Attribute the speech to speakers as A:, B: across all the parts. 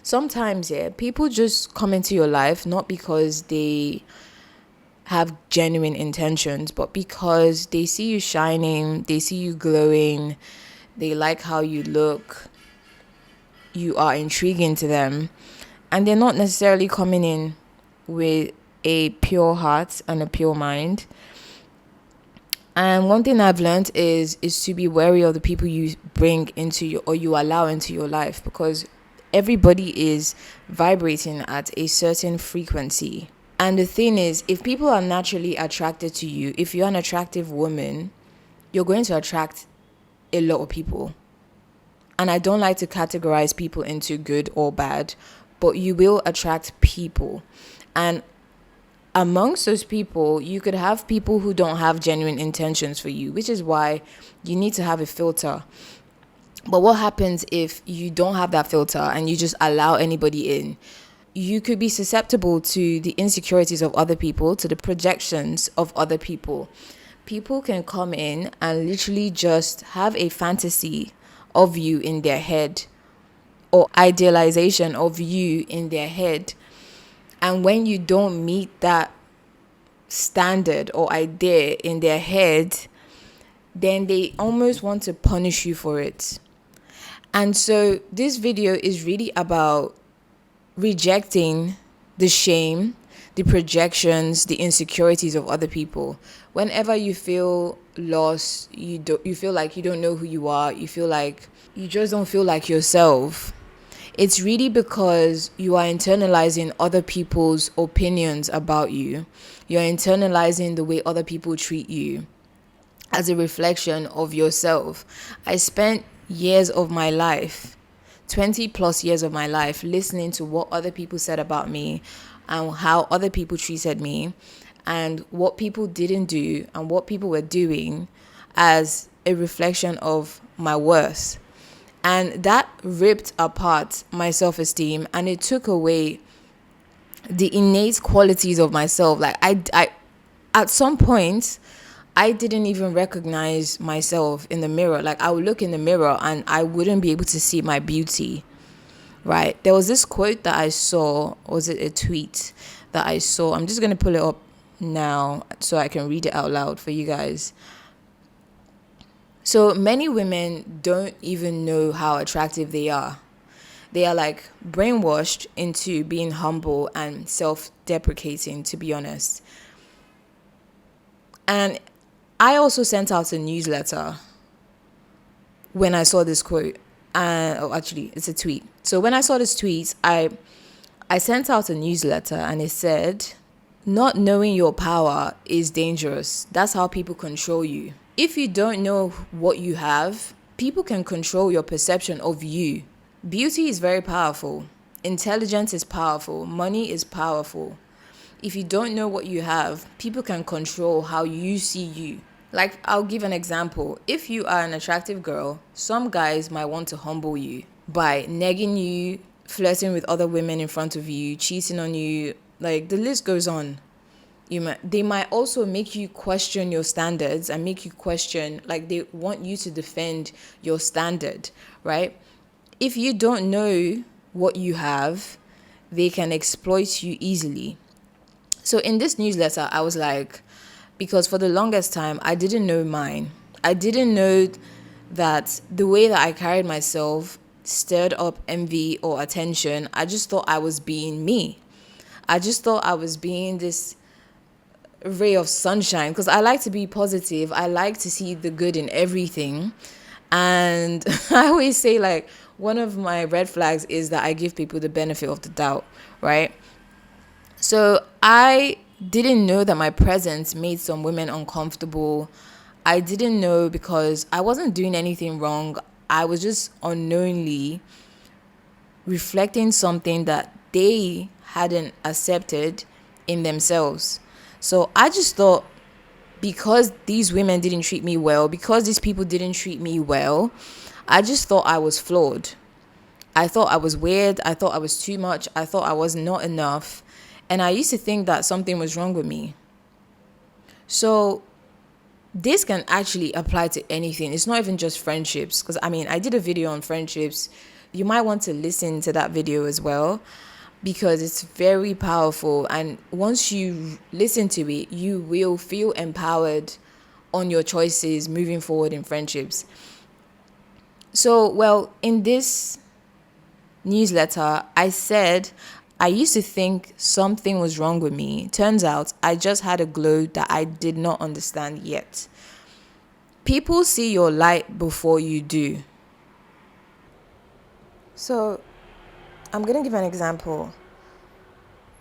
A: Sometimes, yeah, people just come into your life not because they have genuine intentions, but because they see you shining, they see you glowing, they like how you look, you are intriguing to them, and they're not necessarily coming in with a pure heart and a pure mind. And one thing I've learned is to be wary of the people you bring into your, or you allow into your life, because everybody is vibrating at a certain frequency. And the thing is, if people are naturally attracted to you, if you're an attractive woman, you're going to attract a lot of people. And I don't like to categorize people into good or bad, but you will attract people. And amongst those people, you could have people who don't have genuine intentions for you, which is why you need to have a filter. But what happens if you don't have that filter and you just allow anybody in? You could be susceptible to the insecurities of other people, to the projections of other people. People can come in and literally just have a fantasy of you in their head, or idealization of you in their head. And when you don't meet that standard or idea in their head, then they almost want to punish you for it. And so this video is really about rejecting the shame, the projections, the insecurities of other people. Whenever you feel lost, you feel like you don't know who you are, you feel like you just don't feel like yourself, it's really because you are internalizing other people's opinions about you. You're internalizing the way other people treat you as a reflection of yourself. I spent years of my life, 20 plus years of my life, listening to what other people said about me and how other people treated me and what people didn't do and what people were doing as a reflection of my worth. And that ripped apart my self-esteem, and it took away the innate qualities of myself. Like I at some point, I didn't even recognize myself in the mirror. Like I would look in the mirror and I wouldn't be able to see my beauty, right? There was this quote that I saw, or was it a tweet that I saw? I'm just going to pull it up now so I can read it out loud for you guys. So many women don't even know how attractive they are. They are like brainwashed into being humble and self-deprecating, to be honest. And I also sent out a newsletter when I saw this quote. Actually, it's a tweet. So when I saw this tweet, I sent out a newsletter and it said, not knowing your power is dangerous. That's how people control you. If you don't know what you have, people can control your perception of you. Beauty is very powerful. Intelligence is powerful. Money is powerful. If you don't know what you have, people can control how you see you. Like, I'll give an example. If you are an attractive girl, some guys might want to humble you by negging you, flirting with other women in front of you, cheating on you. Like, the list goes on. They might also make you question your standards and make you question, like they want you to defend your standard, right? If you don't know what you have, they can exploit you easily. So in this newsletter, I was like, because for the longest time, I didn't know mine. I didn't know that the way that I carried myself stirred up envy or attention. I just thought I was being me. I just thought I was being this ray of sunshine, because I like to be positive. I like to see the good in everything. And I always say, like, one of my red flags is that I give people the benefit of the doubt, right? So I didn't know that my presence made some women uncomfortable. I didn't know because I wasn't doing anything wrong. I was just unknowingly reflecting something that they hadn't accepted in themselves. So I just thought, because these women didn't treat me well, because these people didn't treat me well, I just thought I was flawed. I thought I was weird. I thought I was too much. I thought I was not enough. And I used to think that something was wrong with me. So this can actually apply to anything. It's not even just friendships. Because, I mean, I did a video on friendships. You might want to listen to that video as well, because it's very powerful. And once you listen to it, you will feel empowered on your choices moving forward in friendships. So, well, in this newsletter, I said I used to think something was wrong with me. Turns out I just had a glow that I did not understand yet. People see your light before you do. So, I'm going to give an example.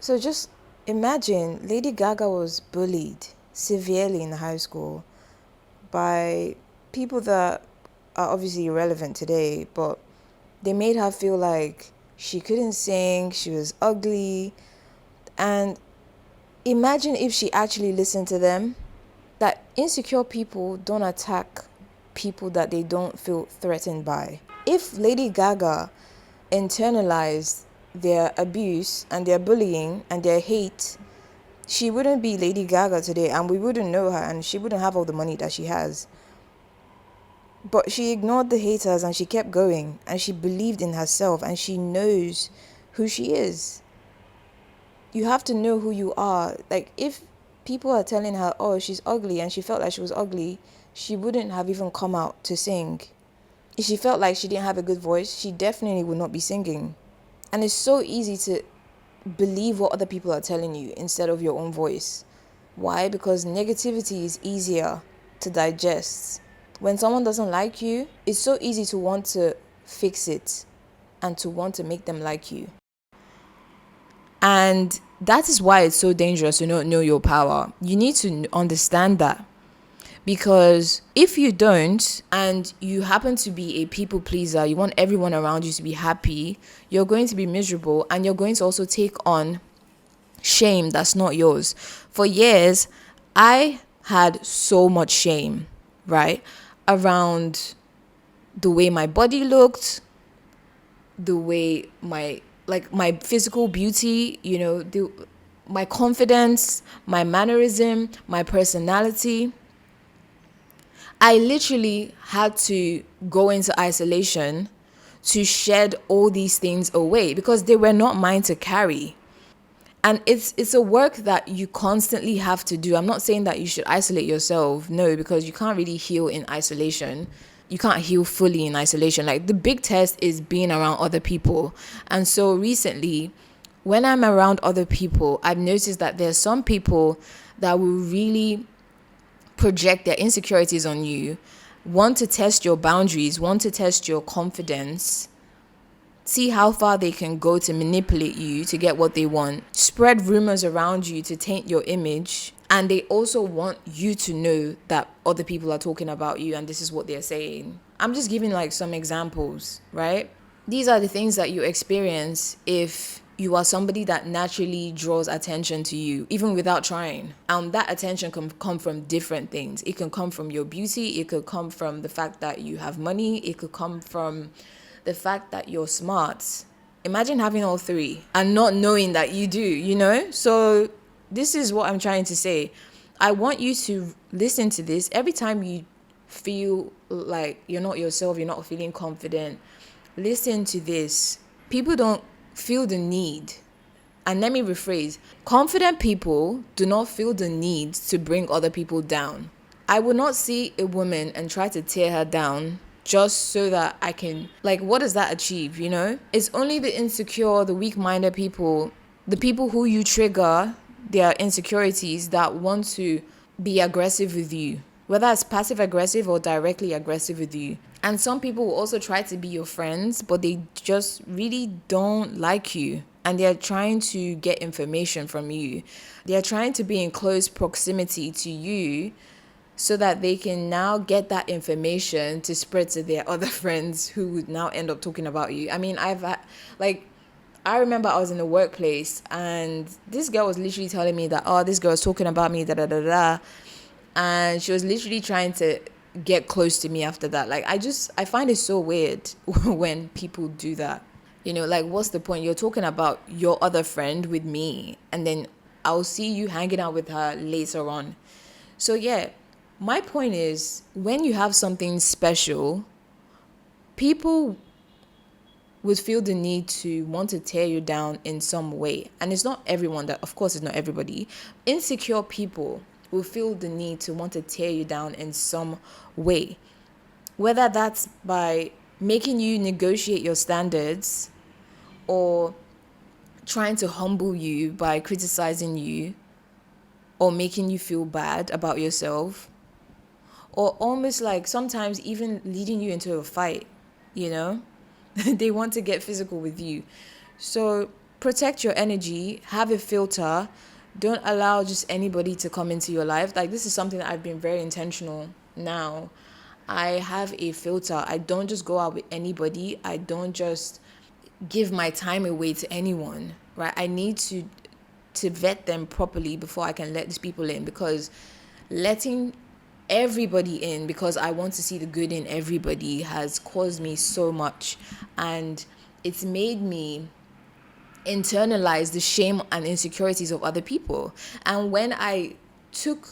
A: So, just imagine Lady Gaga was bullied severely in high school by people that are obviously irrelevant today, but they made her feel like she couldn't sing, she was ugly. And imagine if she actually listened to them. That insecure people don't attack people that they don't feel threatened by. If Lady Gaga internalized their abuse and their bullying and their hate, she wouldn't be Lady Gaga today, and we wouldn't know her, and she wouldn't have all the money that she has. But she ignored the haters and she kept going, and she believed in herself, and she knows who she is. You have to know who you are. Like, if people are telling her, oh, she's ugly, and she felt like she was ugly, she wouldn't have even come out to sing. If she felt like she didn't have a good voice, she definitely would not be singing. And it's so easy to believe what other people are telling you instead of your own voice. Why? Because negativity is easier to digest. When someone doesn't like you, it's so easy to want to fix it and to want to make them like you. And that is why it's so dangerous to not know your power. You need to understand that. Because if you don't, and you happen to be a people pleaser, you want everyone around you to be happy, you're going to be miserable, and you're going to also take on shame that's not yours. For years, I had so much shame, right? Around the way my body looked, the way my physical beauty, my confidence, my mannerism, my personality. I literally had to go into isolation to shed all these things away because they were not mine to carry. And it's a work that you constantly have to do. I'm not saying that you should isolate yourself. No, because you can't really heal in isolation. You can't heal fully in isolation. Like, the big test is being around other people. And so recently, when I'm around other people, I've noticed that there's some people that will really project their insecurities on you, want to test your boundaries, want to test your confidence, see how far they can go to manipulate you to get what they want, spread rumors around you to taint your image. And they also want you to know that other people are talking about you and this is what they're saying. I'm just giving like some examples, right? These are the things that you experience if you are somebody that naturally draws attention to you, even without trying. That attention can come from different things. It can come from your beauty. It could come from the fact that you have money. It could come from the fact that you're smart. Imagine having all three and not knowing that you do. So this is what I'm trying to say. I want you to listen to this every time you feel like you're not yourself, you're not feeling confident. Listen to this. People don't feel the need. And let me rephrase. Confident people do not feel the need to bring other people down. I will not see a woman and try to tear her down just so that I can, what does that achieve, It's only the insecure, the weak-minded people, the people who you trigger their insecurities that want to be aggressive with you, whether it's passive-aggressive or directly aggressive with you. And some people will also try to be your friends, but they just really don't like you. And they're trying to get information from you. They're trying to be in close proximity to you so that they can now get that information to spread to their other friends who would now end up talking about you. I mean, I remember I was in the workplace and this girl was literally telling me that, oh, this girl's talking about me, da-da-da-da. And she was literally trying to get close to me after that. I find it so weird when people do that. What's the point? You're talking about your other friend with me, and then I'll see you hanging out with her later on. So yeah, my point is, when you have something special, people would feel the need to want to tear you down in some way. And it's not everyone that, of course, it's not everybody. Insecure people will feel the need to want to tear you down in some way. Whether that's by making you negotiate your standards or trying to humble you by criticizing you or making you feel bad about yourself, or almost like sometimes even leading you into a fight, you know? They want to get physical with you. So protect your energy, have a filter. Don't allow just anybody to come into your life. Like, this is something that I've been very intentional now. I have a filter. I don't just go out with anybody. I don't just give my time away to anyone, right? I need to vet them properly before I can let these people in, because letting everybody in because I want to see the good in everybody has caused me so much, and it's made me internalize the shame and insecurities of other people. And when I took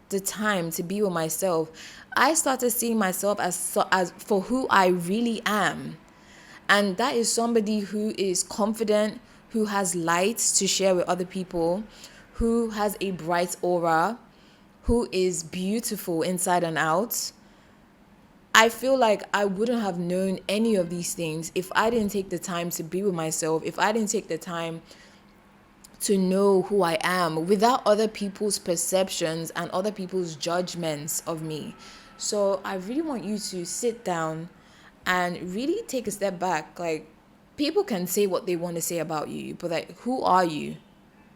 A: the time to be with myself, I started seeing myself as for who I really am. And that is somebody who is confident, who has light to share with other people, who has a bright aura, who is beautiful inside and out. I feel like I wouldn't have known any of these things if I didn't take the time to be with myself, if I didn't take the time to know who I am without other people's perceptions and other people's judgments of me. So I really want you to sit down and really take a step back. Like, people can say what they want to say about you, but like, who are you?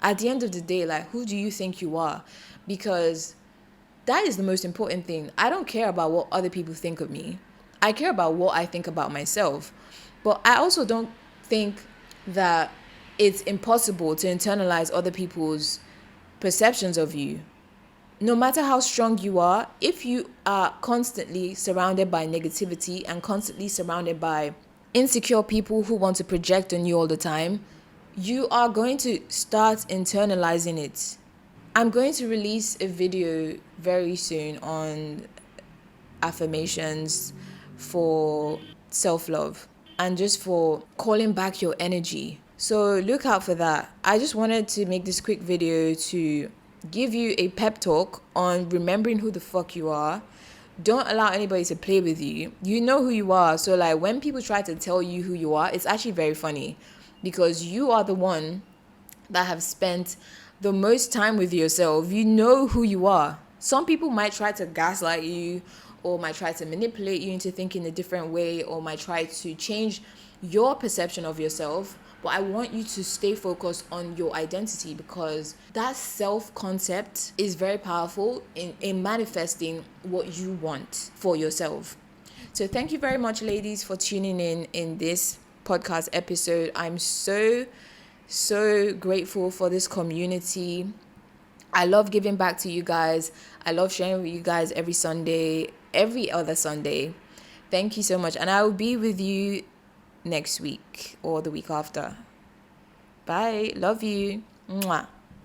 A: At the end of the day, like, who do you think you are? Because that is the most important thing. I don't care about what other people think of me. I care about what I think about myself. But I also don't think that it's impossible to internalize other people's perceptions of you. No matter how strong you are, if you are constantly surrounded by negativity and constantly surrounded by insecure people who want to project on you all the time, you are going to start internalizing it. I'm going to release a video very soon on affirmations for self-love and just for calling back your energy. So look out for that. I just wanted to make this quick video to give you a pep talk on remembering who the fuck you are. Don't allow anybody to play with you. You know who you are. So like, when people try to tell you who you are, it's actually very funny, because you are the one that have spent the most time with yourself. You know who you are. Some people might try to gaslight you, or might try to manipulate you into thinking a different way, or might try to change your perception of yourself. But I want you to stay focused on your identity, because that self-concept is very powerful in manifesting what you want for yourself. So thank you very much, ladies, for tuning in this podcast episode. I'm so grateful for this community. I love giving back to you guys. I love sharing with you guys every other Sunday. Thank you so much. And I will be with you next week or the week after. Bye. Love you. Mwah.